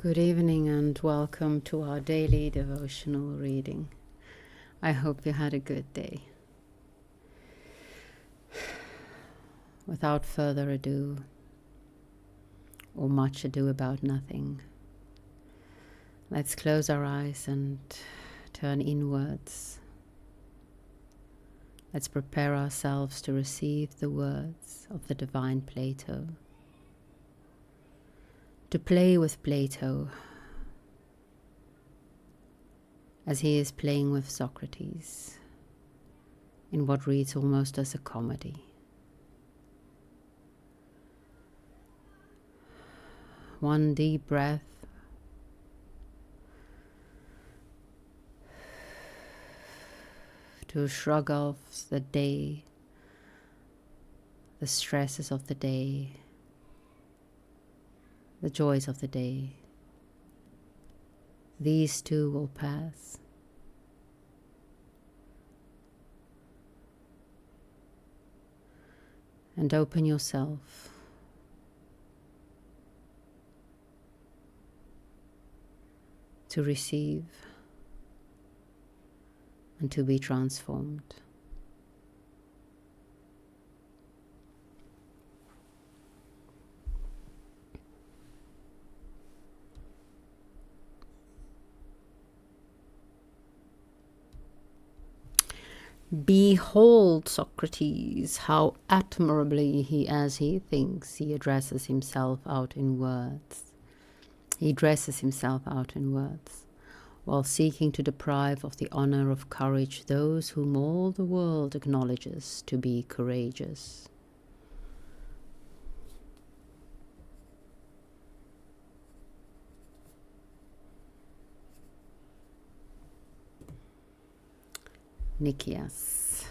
Good evening and welcome to our daily devotional reading. I hope you had a good day. Without further ado, or much ado about nothing, let's close our eyes and turn inwards. Let's prepare ourselves to receive the words of the divine Plato. To play with Plato as he is playing with Socrates in what reads almost as a comedy. One deep breath, to shrug off the day, the stresses of the day, the joys of the day. These too will pass. And open yourself to receive and to be transformed. Behold, Socrates, how admirably as he thinks, he addresses himself out in words. He dresses himself out in words, while seeking to deprive of the honor of courage those whom all the world acknowledges to be courageous. Nicias.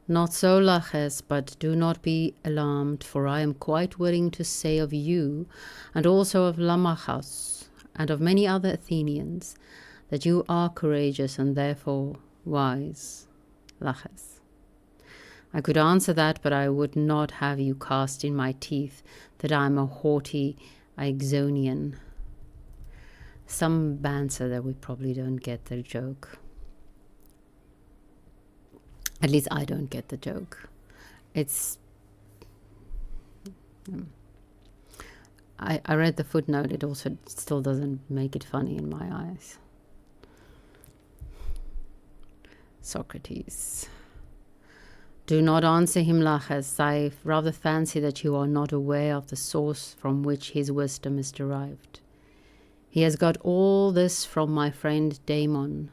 Not so, Laches, but do not be alarmed, for I am quite willing to say of you, and also of Lamachus, and of many other Athenians, that you are courageous and therefore wise, Laches. I could answer that, but I would not have you cast in my teeth that I am a haughty Ixonian. Some banter that we probably don't get the joke. At least I don't get the joke. It's... I read the footnote. It also still doesn't make it funny in my eyes. Socrates. Do not answer him, Laches. I rather fancy that you are not aware of the source from which his wisdom is derived. He has got all this from my friend Damon,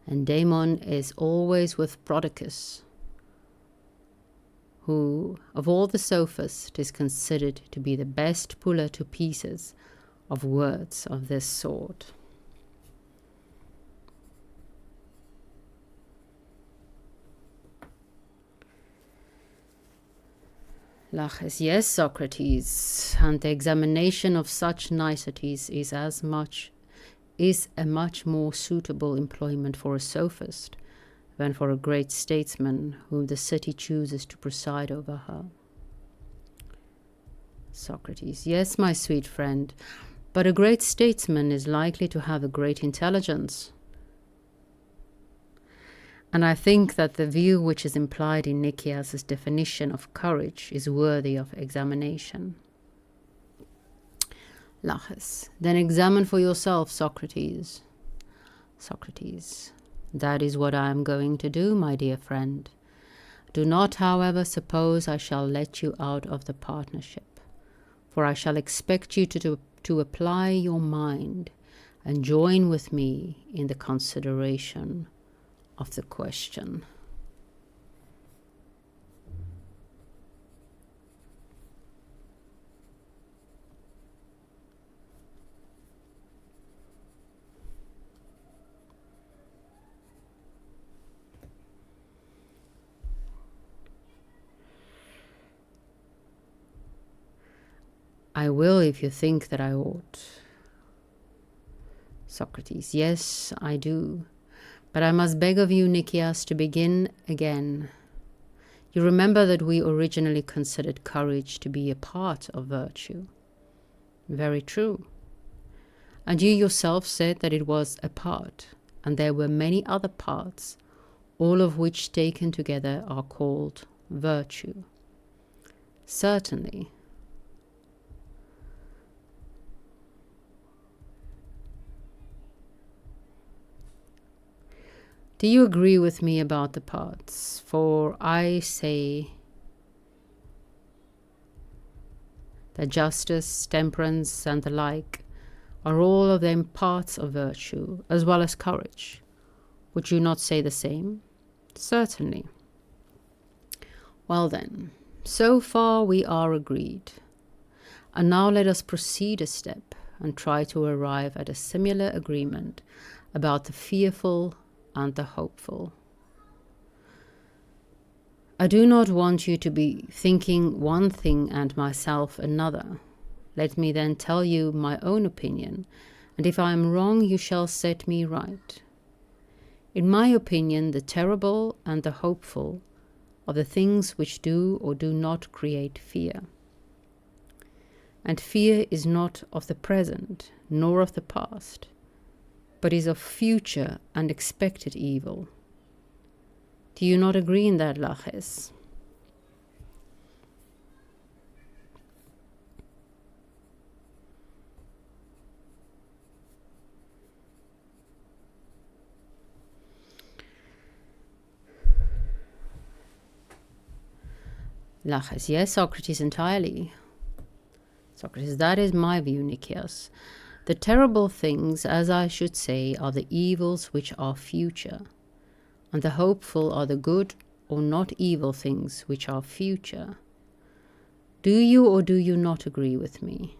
and Damon is always with Prodicus, who, of all the sophists, is considered to be the best puller to pieces of words of this sort. Laches. Yes, Socrates, and the examination of such niceties is a much more suitable employment for a sophist than for a great statesman whom the city chooses to preside over her. Socrates. Yes, my sweet friend, but a great statesman is likely to have a great intelligence. And I think that the view which is implied in Nicias' definition of courage is worthy of examination. Laches. Then examine for yourself, Socrates. Socrates. That is what I am going to do, my dear friend. Do not, however, suppose I shall let you out of the partnership, for I shall expect you to apply your mind and join with me in the consideration of the question. I will if you think that I ought. Socrates. Yes, I do. But I must beg of you, Nicias, to begin again. You remember that we originally considered courage to be a part of virtue. Very true. And you yourself said that it was a part, and there were many other parts, all of which taken together are called virtue. Certainly. Do you agree with me about the parts? For I say that justice, temperance, and the like are all of them parts of virtue, as well as courage. Would you not say the same? Certainly. Well then, so far we are agreed. And now let us proceed a step and try to arrive at a similar agreement about the fearful and the hopeful. I do not want you to be thinking one thing and myself another. Let me then tell you my own opinion, and if I am wrong, you shall set me right. In my opinion, the terrible and the hopeful are the things which do or do not create fear. And fear is not of the present, nor of the past, but is of future and expected evil. Do you not agree in that, Laches? Laches, yes, Socrates, entirely. Socrates, that is my view, Nicias. The terrible things, as I should say, are the evils which are future, and the hopeful are the good or not evil things which are future. Do you or do you not agree with me?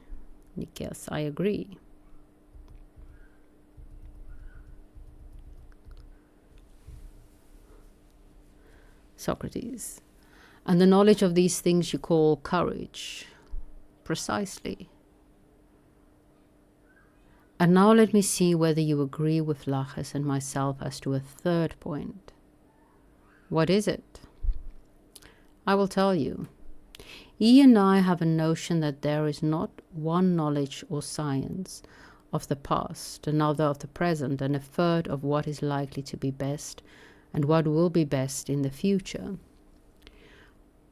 Nicias, I agree. Socrates, and the knowledge of these things you call courage. Precisely. And now let me see whether you agree with Laches and myself as to a third point. What is it? I will tell you. He and I have a notion that there is not one knowledge or science of the past, another of the present, and a third of what is likely to be best and what will be best in the future.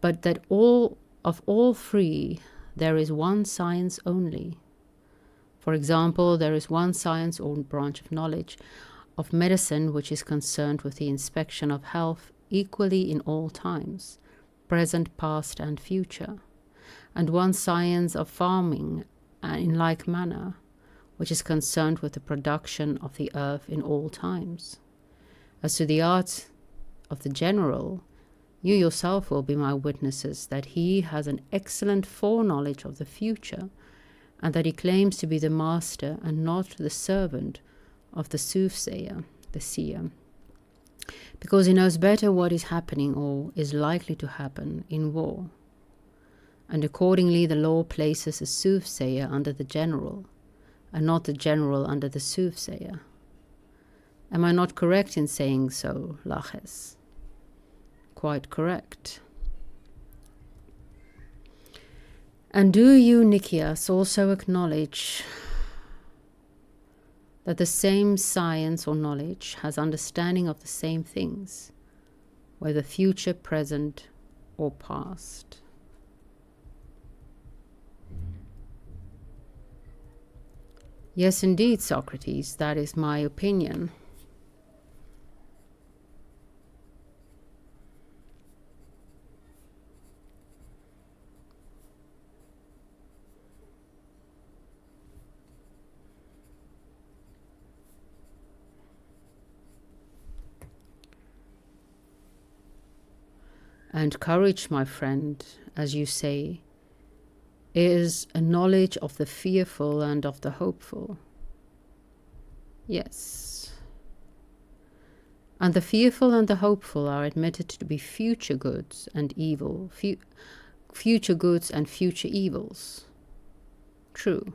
But that of all three there is one science only. For example, there is one science or branch of knowledge of medicine which is concerned with the inspection of health equally in all times, present, past, and future, and one science of farming in like manner, which is concerned with the production of the earth in all times. As to the art of the general, you yourself will be my witnesses that he has an excellent foreknowledge of the future, and that he claims to be the master and not the servant of the soothsayer, the seer, because he knows better what is happening or is likely to happen in war. And accordingly the law places a soothsayer under the general, and not the general under the soothsayer. Am I not correct in saying so, Laches? Quite correct. And do you, Nicias, also acknowledge that the same science or knowledge has understanding of the same things, whether future, present, or past? Yes, indeed, Socrates, that is my opinion. And courage, my friend, as you say, is a knowledge of the fearful and of the hopeful. Yes. And the fearful and the hopeful are admitted to be future goods and evil, future goods and future evils. True.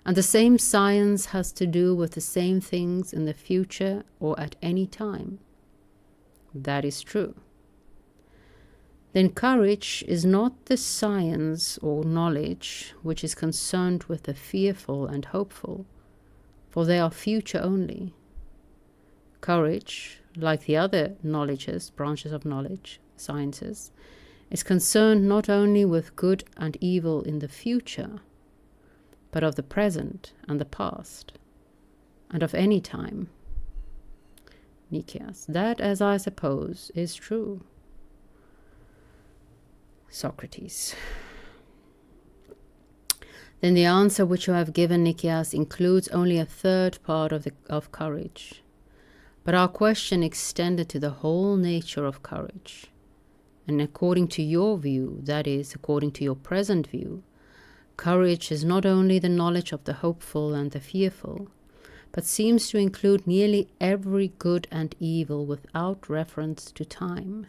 And the same science has to do with the same things in the future or at any time. That is true. then courage is not the science or knowledge which is concerned with the fearful and hopeful, for they are future only. Courage, like the other knowledges, branches of knowledge, sciences, is concerned not only with good and evil in the future, but of the present and the past, and of any time. Nicias, that, as I suppose, is true. Socrates. Then the answer which you have given, Nicias, includes only a third part of courage. But our question extended to the whole nature of courage. And according to your view, that is, according to your present view, courage is not only the knowledge of the hopeful and the fearful, but seems to include nearly every good and evil without reference to time.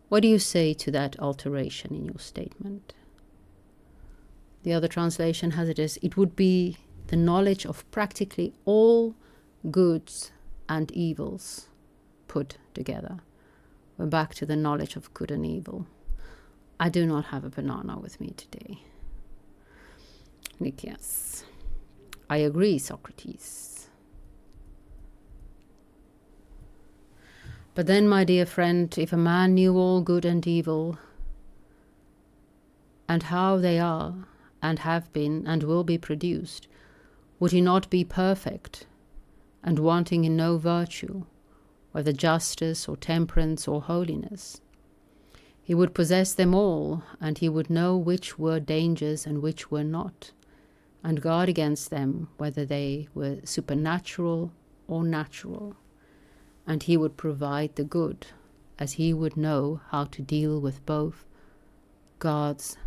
What do you say to that alteration in your statement? The other translation has it as, it would be the knowledge of practically all goods and evils put together. We're back to the knowledge of good and evil. I do not have a banana with me today. Nicias. I agree, Socrates. But then, my dear friend, if a man knew all good and evil, and how they are, and have been, and will be produced, would he not be perfect, and wanting in no virtue, whether justice or temperance or holiness? He would possess them all, and he would know which were dangers and which were not, and guard against them, whether they were supernatural or natural. And he would provide the good, as he would know how to deal with both gods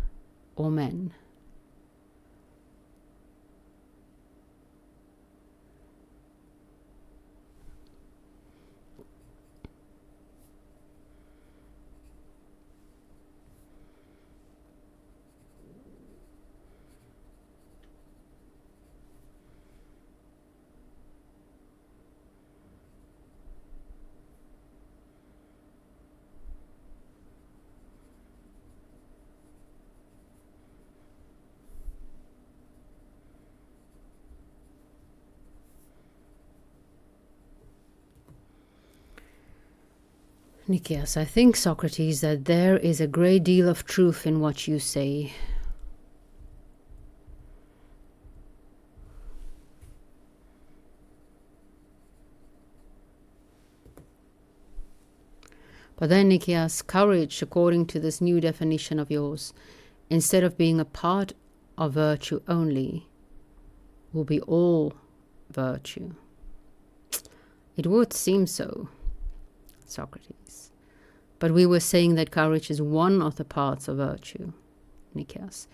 or men. Nicias, I think, Socrates, that there is a great deal of truth in what you say. But then, Nicias, courage, according to this new definition of yours, instead of being a part of virtue only, will be all virtue. It would seem so, Socrates. But we were saying that courage is one of the parts of virtue, Nicias.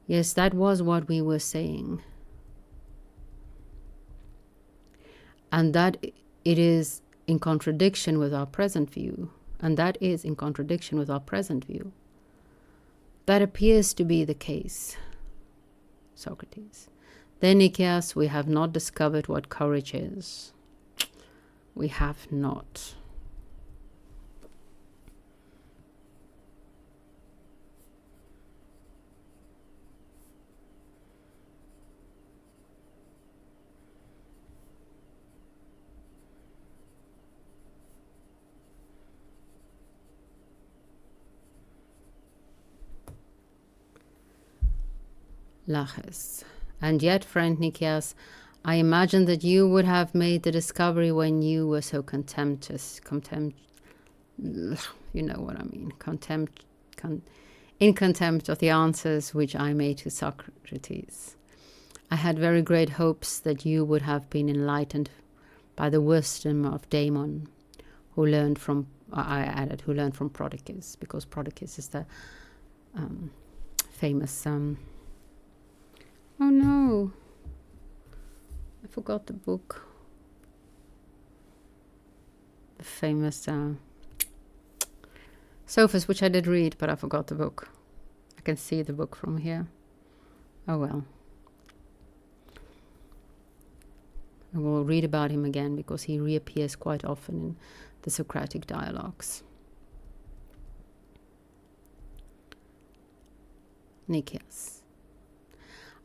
Yes, that was what we were saying. And that it is in contradiction with our present view. And that is in contradiction with our present view. That appears to be the case, Socrates. Then, Nicias, we have not discovered what courage is. We have not. Laches. And yet, friend Nicias, I imagine that you would have made the discovery when you were so contemptuous. You know what I mean. In contempt of the answers which I made to Socrates. I had very great hopes that you would have been enlightened by the wisdom of Damon, who learned from, I added, who learned from Prodicus, because Prodicus is the famous... oh no, I forgot the book. The famous Sophist, which I did read, but I forgot the book. I can see the book from here. Oh well. I will read about him again because he reappears quite often in the Socratic dialogues. Nicias.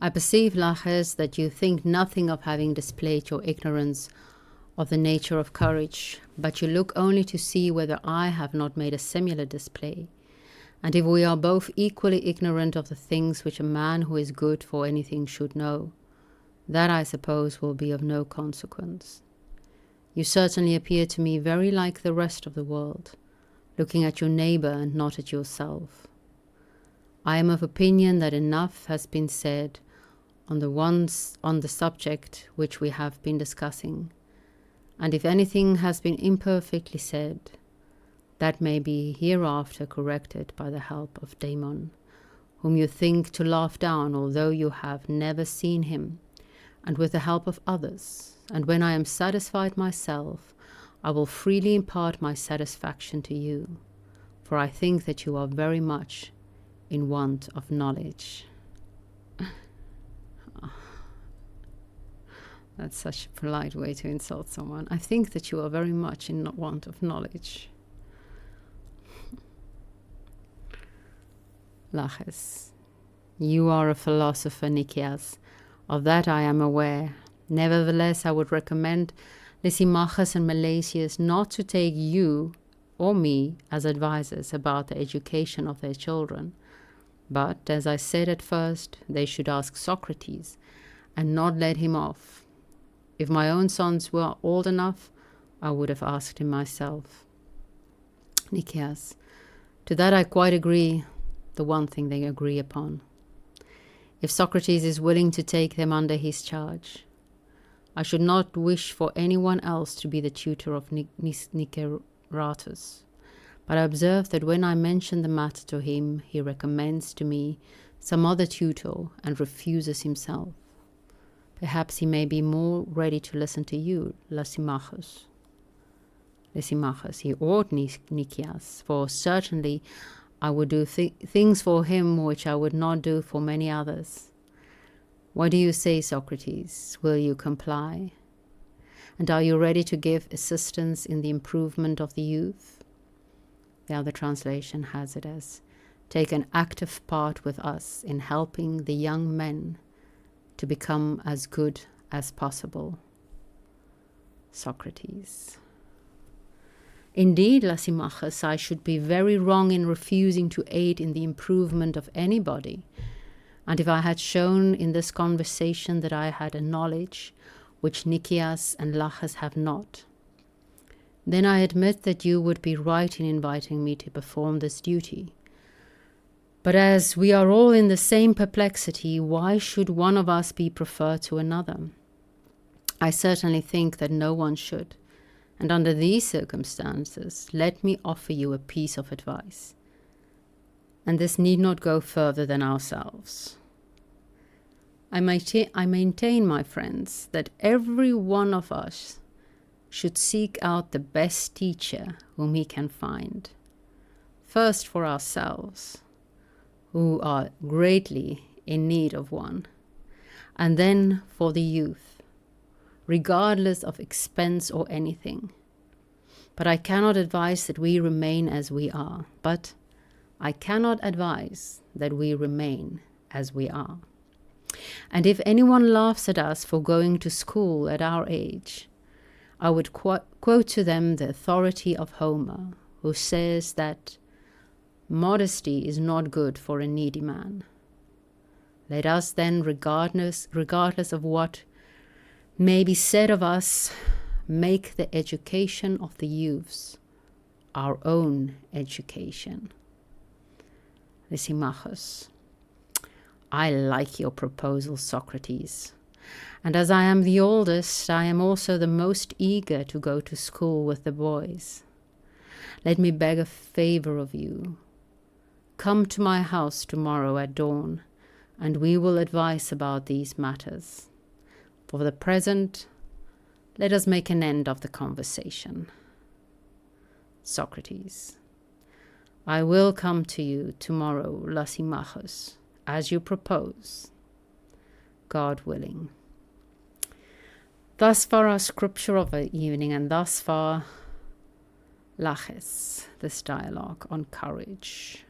I perceive, Laches, that you think nothing of having displayed your ignorance of the nature of courage, but you look only to see whether I have not made a similar display. And if we are both equally ignorant of the things which a man who is good for anything should know, that I suppose will be of no consequence. You certainly appear to me very like the rest of the world, looking at your neighbor and not at yourself. I am of opinion that enough has been said on the subject which we have been discussing, and if anything has been imperfectly said, that may be hereafter corrected by the help of Damon, whom you think to laugh down, although you have never seen him, and with the help of others. And when I am satisfied myself, I will freely impart my satisfaction to you, for I think that you are very much in want of knowledge. That's such a polite way to insult someone. I think that you are very much in want of knowledge. Laches. You are a philosopher, Nicias. Of that I am aware. Nevertheless, I would recommend Lysimachus and Milesius not to take you or me as advisors about the education of their children. But, as I said at first, they should ask Socrates and not let him off. If my own sons were old enough, I would have asked him myself. Nicias. To that I quite agree, the one thing they agree upon. If Socrates is willing to take them under his charge, I should not wish for anyone else to be the tutor of Niceratus. But I observe that when I mention the matter to him, he recommends to me some other tutor and refuses himself. Perhaps he may be more ready to listen to you, Lysimachus. Lysimachus, he ought, Nicias, for certainly I would do things for him which I would not do for many others. What do you say, Socrates? Will you comply? And are you ready to give assistance in the improvement of the youth? The other translation has it as, take an active part with us in helping the young men to become as good as possible. Socrates. Indeed, Lysimachus, I should be very wrong in refusing to aid in the improvement of anybody. And if I had shown in this conversation that I had a knowledge which Nicias and Laches have not, then I admit that you would be right in inviting me to perform this duty. But as we are all in the same perplexity, why should one of us be preferred to another? I certainly think that no one should. And under these circumstances, let me offer you a piece of advice. And this need not go further than ourselves. I maintain, my friends, that every one of us should seek out the best teacher whom he can find. First for ourselves, who are greatly in need of one, and then for the youth, regardless of expense or anything. But I cannot advise that we remain as we are, but I cannot advise that we remain as we are. And if anyone laughs at us for going to school at our age, I would quote to them the authority of Homer, who says that modesty is not good for a needy man. Let us then, regardless of what may be said of us, make the education of the youths our own education. Lysimachus. I like your proposal, Socrates. And as I am the oldest, I am also the most eager to go to school with the boys. Let me beg a favor of you. Come to my house tomorrow at dawn, and we will advise about these matters. For the present, let us make an end of the conversation. Socrates. I will come to you tomorrow, Lysimachus, as you propose, God willing. Thus far our scripture of the evening, and thus far Laches, this dialogue on courage.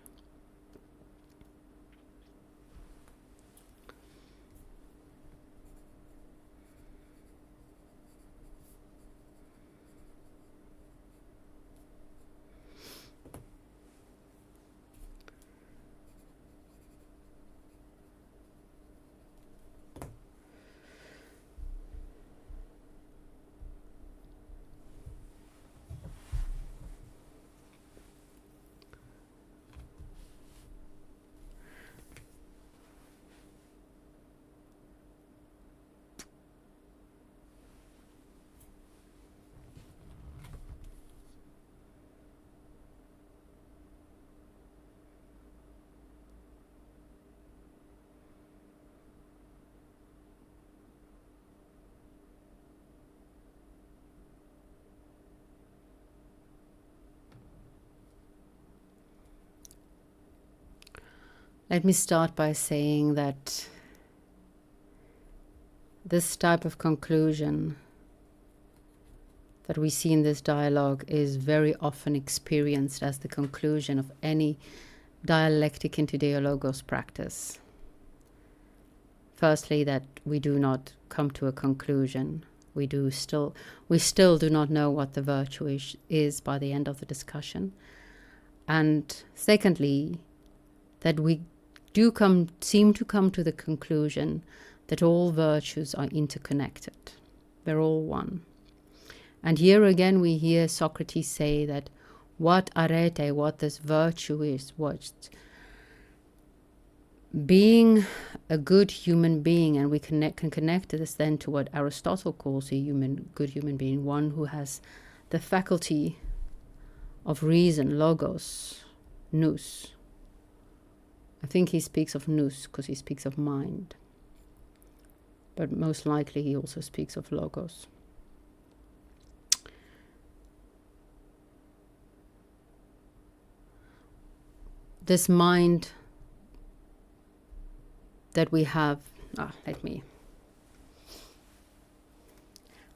Let me start by saying that this type of conclusion that we see in this dialogue is very often experienced as the conclusion of any dialectic into dialogos practice. Firstly, that we do not come to a conclusion. We still do not know what the virtue is by the end of the discussion. And secondly, that we seem to come to the conclusion that all virtues are interconnected. They're all one. And here again we hear Socrates say that what arete, what this virtue is, what being a good human being, and we can connect this then to what Aristotle calls a good human being, one who has the faculty of reason, logos, nous. I think he speaks of nous because he speaks of mind. But most likely he also speaks of logos. This mind that we have,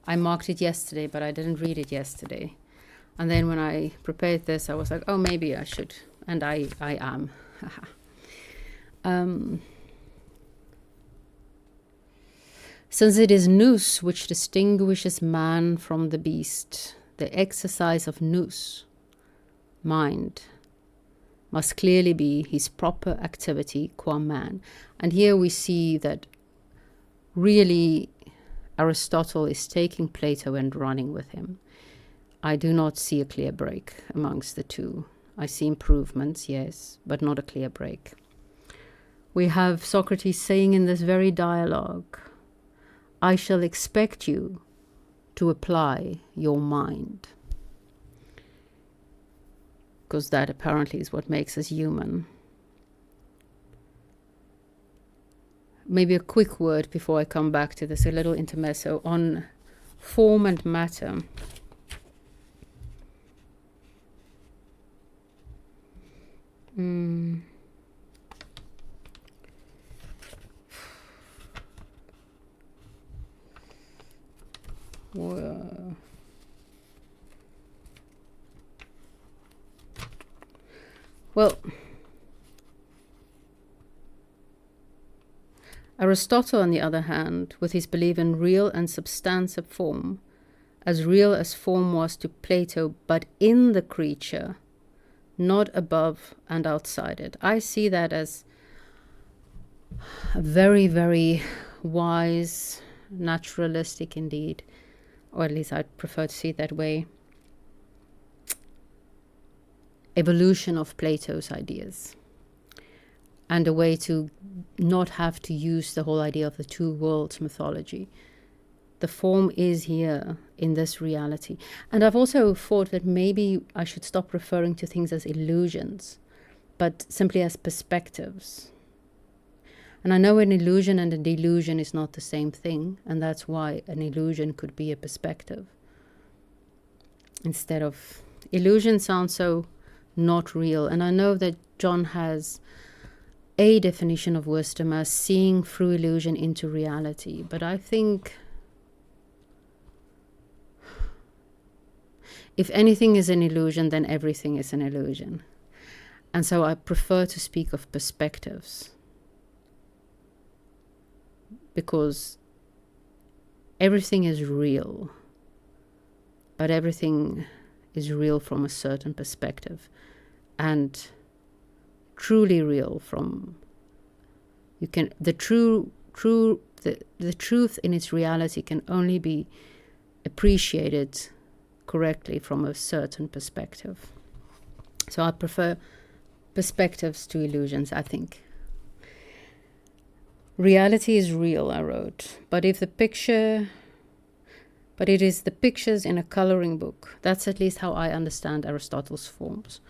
I marked it yesterday, but I didn't read it yesterday. And then when I prepared this, I was like, oh, maybe I should. And I am. Since it is nous which distinguishes man from the beast, the exercise of nous, mind, must clearly be his proper activity qua man. And here we see that really Aristotle is taking Plato and running with him. I do not see a clear break amongst the two. I see improvements, yes, but not a clear break. We have Socrates saying in this very dialogue, I shall expect you to apply your mind. Because that apparently is what makes us human. Maybe a quick word before I come back to this, a little intermezzo on form and matter. Well, Aristotle, on the other hand, with his belief in real and substantive form, as real as form was to Plato, but in the creature, not above and outside it. I see that as a very, very wise, naturalistic indeed, or at least I'd prefer to see it that way, evolution of Plato's ideas, and a way to not have to use the whole idea of the two worlds mythology. The form is here in this reality. And I've also thought that maybe I should stop referring to things as illusions, but simply as perspectives. And I know an illusion and a delusion is not the same thing, and that's why an illusion could be a perspective. Instead of illusion sounds so not real. And I know that John has a definition of wisdom as seeing through illusion into reality. But I think if anything is an illusion, then everything is an illusion. And so I prefer to speak of perspectives, because everything is real, but everything is real from a certain perspective, and truly real from the truth in its reality can only be appreciated correctly from a certain perspective. So I prefer perspectives to illusions, I think. Reality is real, I wrote, but it is the pictures in a coloring book. That's at least how I understand Aristotle's forms.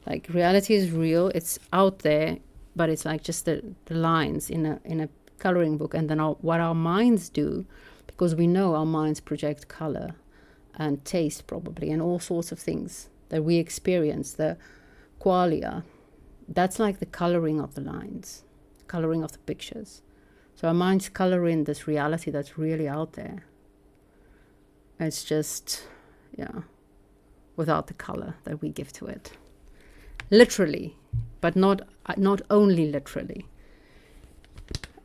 Like, reality is real, it's out there, but it's like just the lines in a coloring book. And then what our minds do, because we know our minds project color and taste probably, and all sorts of things that we experience, the qualia, that's like the coloring of the lines, coloring of the pictures. So our minds color in this reality that's really out there. It's just, yeah, without the color that we give to it. Literally, but not only literally.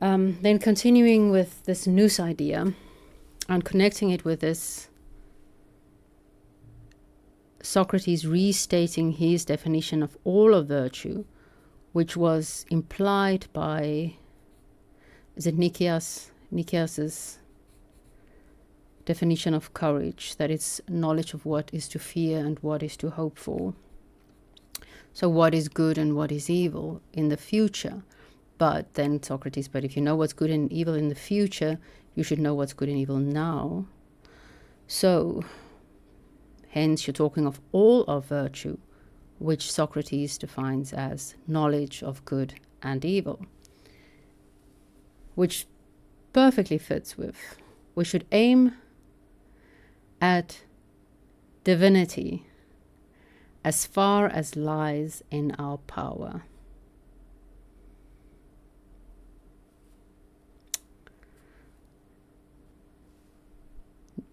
Then continuing with this nous idea and connecting it with this Socrates restating his definition of all of virtue, which was implied by, is it Nicias's definition of courage, that it's knowledge of what is to fear and what is to hope for. So what is good and what is evil in the future. But then Socrates, but if you know what's good and evil in the future, you should know what's good and evil now. So hence you're talking of all of virtue, which Socrates defines as knowledge of good and evil, which perfectly fits with, we should aim at divinity as far as lies in our power.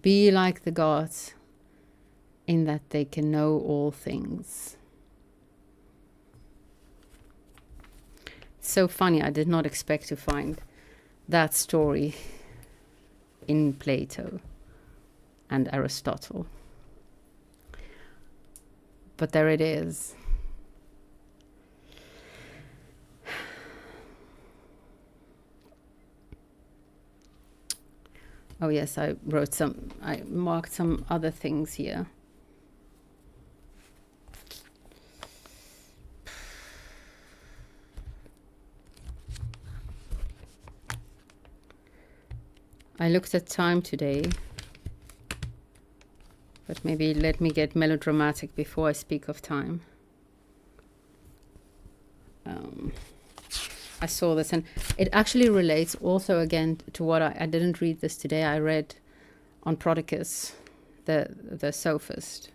Be like the gods in that they can know all things. It's so funny, I did not expect to find that story in Plato and Aristotle. But there it is. Oh yes, I marked some other things here. I looked at time today, but maybe let me get melodramatic before I speak of time. I saw this, and it actually relates also again to what I didn't read this today. I read on Prodicus, the sophist,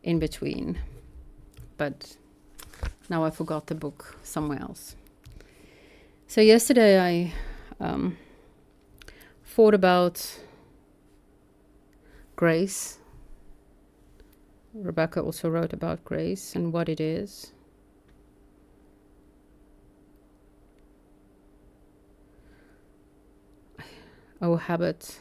in between, but now I forgot the book somewhere else. So yesterday I thought about grace. Rebecca also wrote about grace and what it is. Oh, habit.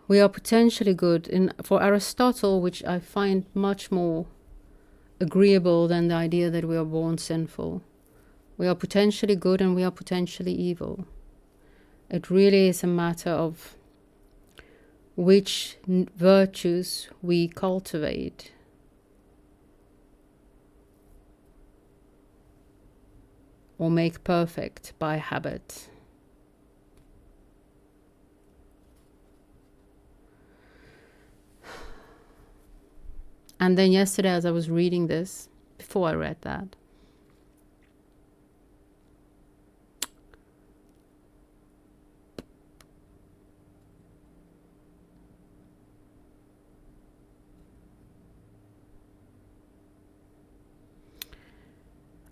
We are potentially good. For Aristotle, which I find much more agreeable than the idea that we are born sinful. We are potentially good and we are potentially evil. It really is a matter of which virtues we cultivate. Or make perfect by habit. And then yesterday, as I was reading this, before I read that,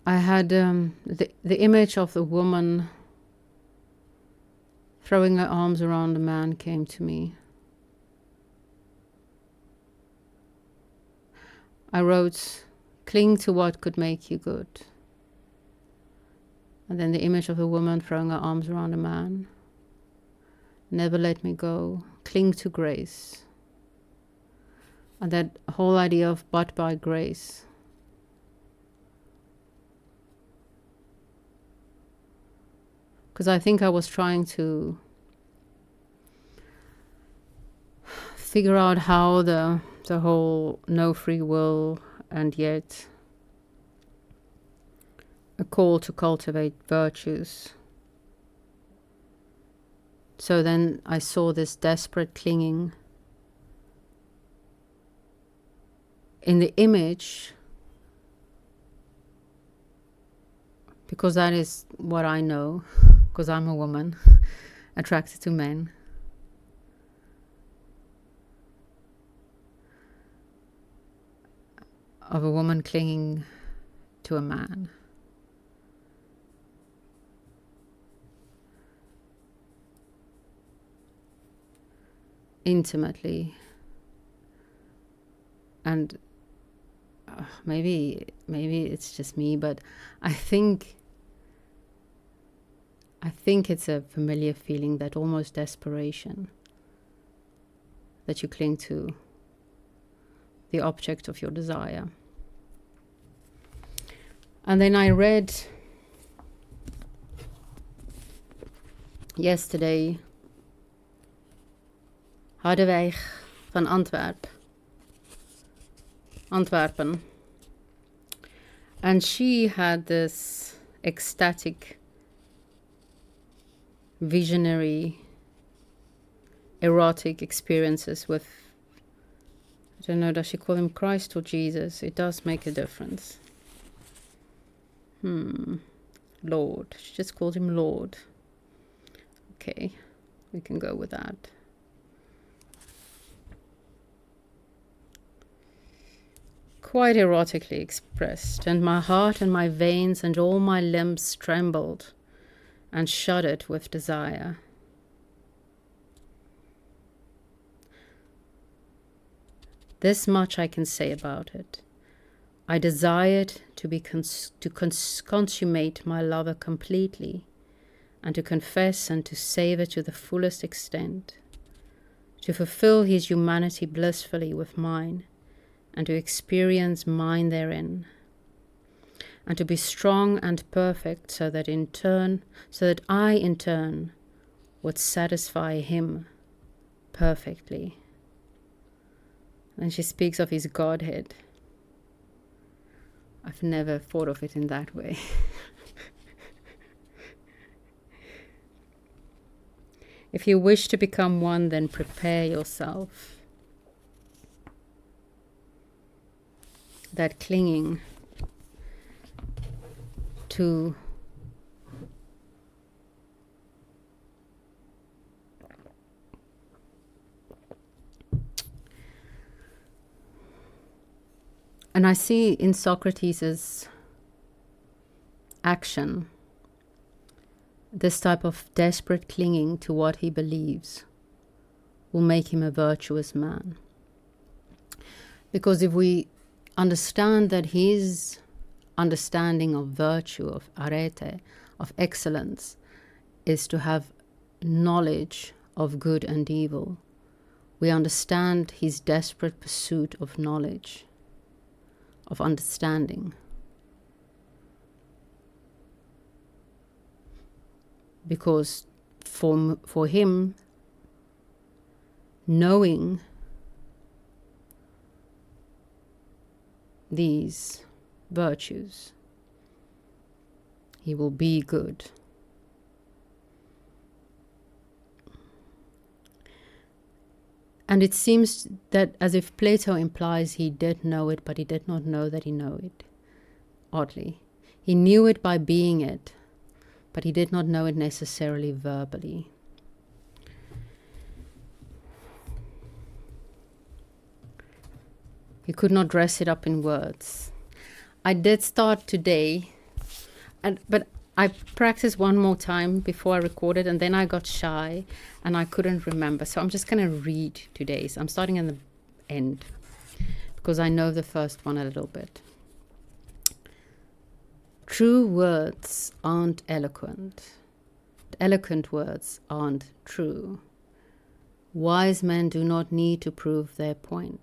I had the image of the woman throwing her arms around a man came to me. I wrote, cling to what could make you good. And then the image of the woman throwing her arms around a man. Never let me go. Cling to grace. And that whole idea of but by grace. Because I think I was trying to figure out how the whole no free will and yet a call to cultivate virtues. So then I saw this desperate clinging in the image, because that is what I know, because I'm a woman attracted to men. Of a woman clinging to a man. Intimately. And maybe it's just me, but I think it's a familiar feeling, that almost desperation, that you cling to the object of your desire. And then I read yesterday Hadewig van Antwerpen. And she had this ecstatic, visionary, erotic experiences with, I don't know, does she call him Christ or Jesus? It does make a difference. Lord. She just called him Lord. Okay, we can go with that. Quite erotically expressed, and my heart and my veins and all my limbs trembled and shuddered with desire. This much I can say about it. I desired to consummate my lover completely, and to confess and to savor to the fullest extent, to fulfill his humanity blissfully with mine, and to experience mine therein, and to be strong and perfect, so that I in turn would satisfy him perfectly. And she speaks of his Godhead. I've never thought of it in that way. If you wish to become one, then prepare yourself. That clinging to and I see in Socrates' action this type of desperate clinging to what he believes will make him a virtuous man. Because if we understand that his understanding of virtue, of arete, of excellence, is to have knowledge of good and evil, we understand his desperate pursuit of knowledge, of understanding. Because for him, knowing these virtues, he will be good. And it seems that as if Plato implies he did know it, but he did not know that he knew it. Oddly. He knew it by being it, but he did not know it necessarily verbally. He could not dress it up in words. I did start today, but I practiced one more time before I recorded, and then I got shy and I couldn't remember. So I'm just going to read today's. I'm starting in the end because I know the first one a little bit. True words aren't eloquent. Eloquent words aren't true. Wise men do not need to prove their point.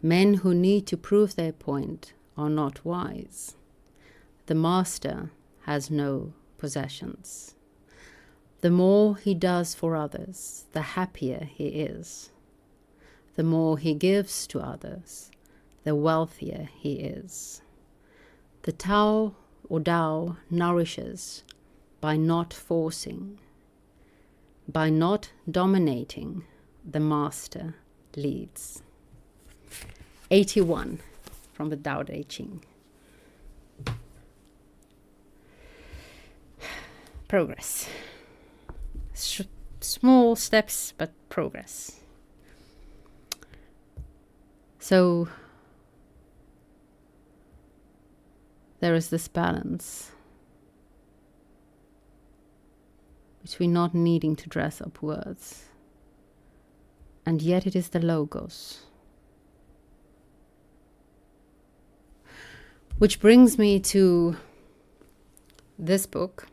Men who need to prove their point are not wise. The master has no possessions. The more he does for others, the happier he is. The more he gives to others, the wealthier he is. The Tao or Tao nourishes by not forcing. By not dominating, the master leads. 81 from the Tao Te Ching. Progress. small steps, but progress. So there is this balance between not needing to dress up words, and yet it is the logos. Which brings me to this book,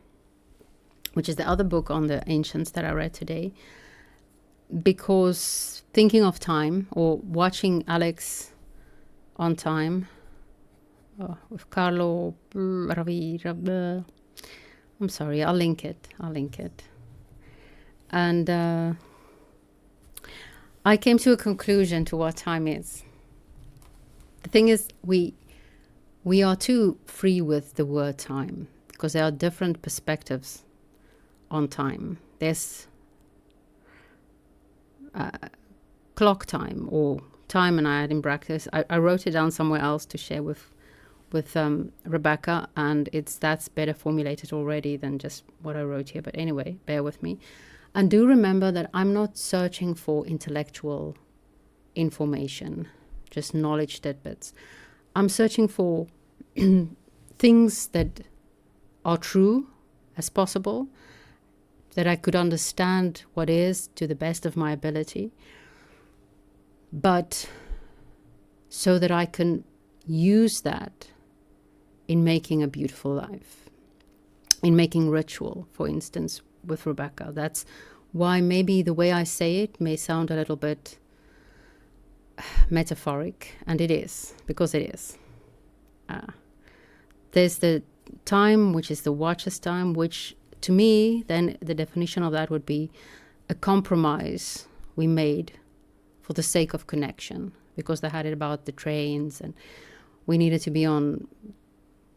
which is the other book on the ancients that I read today, because thinking of time, or watching Alex on time, with Carlo Ravi, I'm sorry, I'll link it. And I came to a conclusion to what time is. The thing is, we are too free with the word time, because there are different perspectives on time. There's clock time, or time, and I had in brackets. I wrote it down somewhere else to share with Rebecca, and that's better formulated already than just what I wrote here. But anyway, bear with me. And do remember that I'm not searching for intellectual information, just knowledge tidbits. I'm searching for things that are true as possible, that I could understand what is to the best of my ability, but so that I can use that in making a beautiful life, in making ritual, for instance, with Rebecca. That's why maybe the way I say it may sound a little bit metaphoric, and it is, because it is. There's the time, which is the watcher's time, which to me, then the definition of that would be a compromise we made for the sake of connection, because they had it about the trains and we needed to be on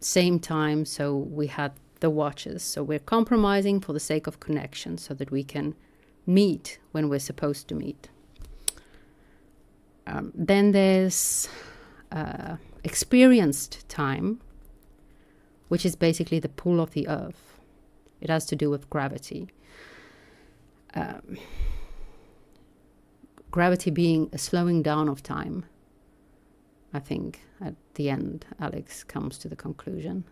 same time, so we had the watches. So we're compromising for the sake of connection so that we can meet when we're supposed to meet. Then there's experienced time, which is basically the pull of the earth. It has to do with gravity. Gravity being a slowing down of time. I think at the end, Alex comes to the conclusion.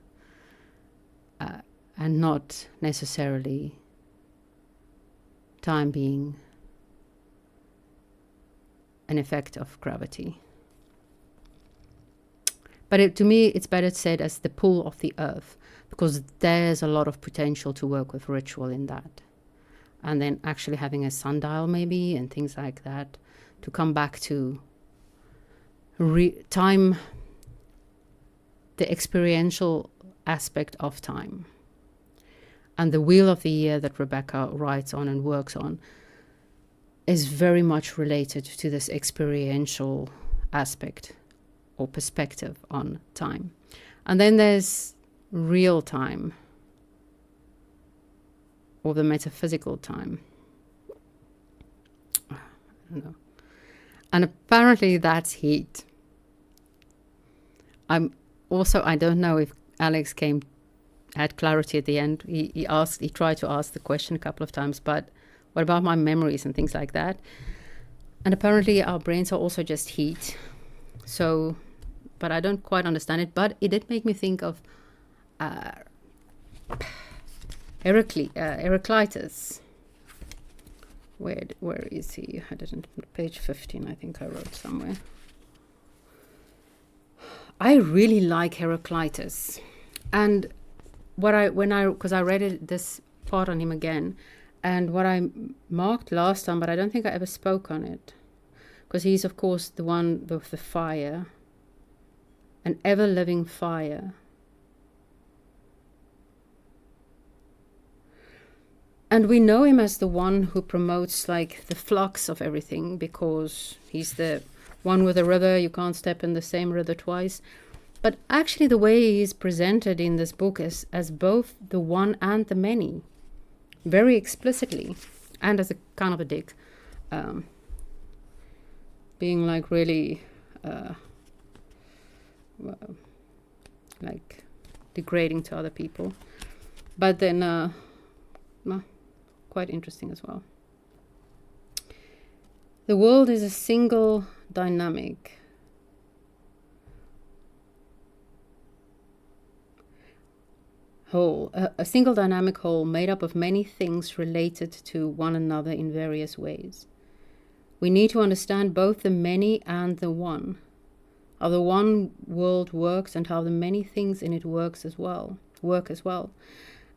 And not necessarily time being an effect of gravity. But to me, it's better said as the pull of the earth, because there's a lot of potential to work with ritual in that. And then actually having a sundial maybe and things like that to come back to time, the experiential aspect of time. And the wheel of the year that Rebecca writes on and works on is very much related to this experiential aspect or perspective on time. And then there's real time, or the metaphysical time. I don't know. And apparently that's heat. I don't know if Alex had clarity at the end. He tried to ask the question a couple of times, but what about my memories and things like that? And apparently our brains are also just heat. So, but I don't quite understand it. But it did make me think of Heraclitus. Where is he? I didn't. Page 15, I think I wrote somewhere. I really like Heraclitus, and because I read this part on him again, and what I marked last time, but I don't think I ever spoke on it, because he's of course the one with the fire, an ever-living fire. And we know him as the one who promotes like the flux of everything, because he's the one with a river. You can't step in the same river twice. But actually the way he's presented in this book is as both the one and the many, very explicitly, and as a kind of a dick, being like really like degrading to other people, but then quite interesting as well. The world is a single dynamic whole, a single dynamic whole made up of many things related to one another in various ways. We need to understand both the many and the one, how the one world works and how the many things in it work as well.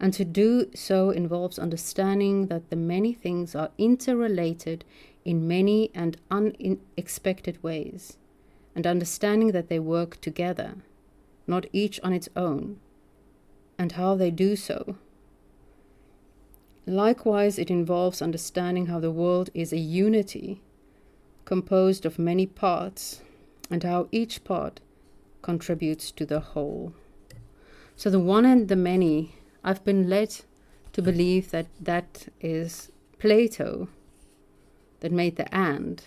And to do so involves understanding that the many things are interrelated in many and unexpected ways, and understanding that they work together, not each on its own, and how they do so. Likewise, it involves understanding how the world is a unity composed of many parts, and how each part contributes to the whole. So the one and the many, I've been led to believe that that is Plato that made the and.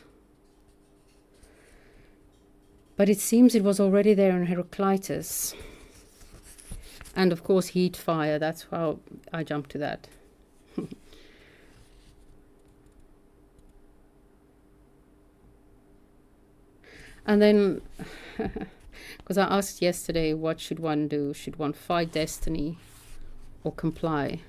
But it seems it was already there in Heraclitus. And of course, heat, fire, that's how I jumped to that. And then, because I asked yesterday, what should one do? Should one fight destiny or comply?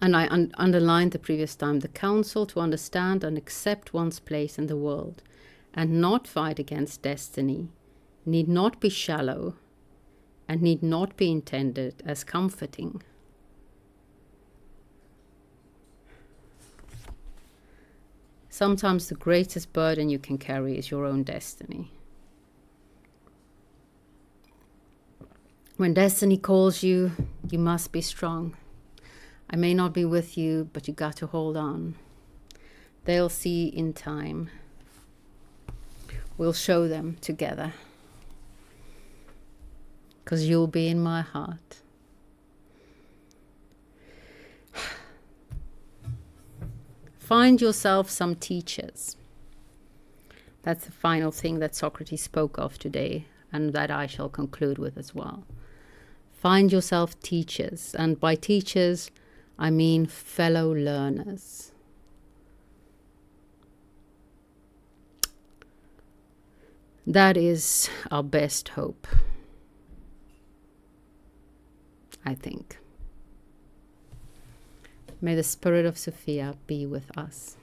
And I underlined the previous time, the counsel to understand and accept one's place in the world and not fight against destiny need not be shallow and need not be intended as comforting. Sometimes the greatest burden you can carry is your own destiny. When destiny calls you, you must be strong. I may not be with you, but you got to hold on. They'll see in time. We'll show them together. 'Cause you'll be in my heart. Find yourself some teachers. That's the final thing that Socrates spoke of today, and that I shall conclude with as well. Find yourself teachers, and by teachers, I mean fellow learners. That is our best hope, I think. May the spirit of Sophia be with us.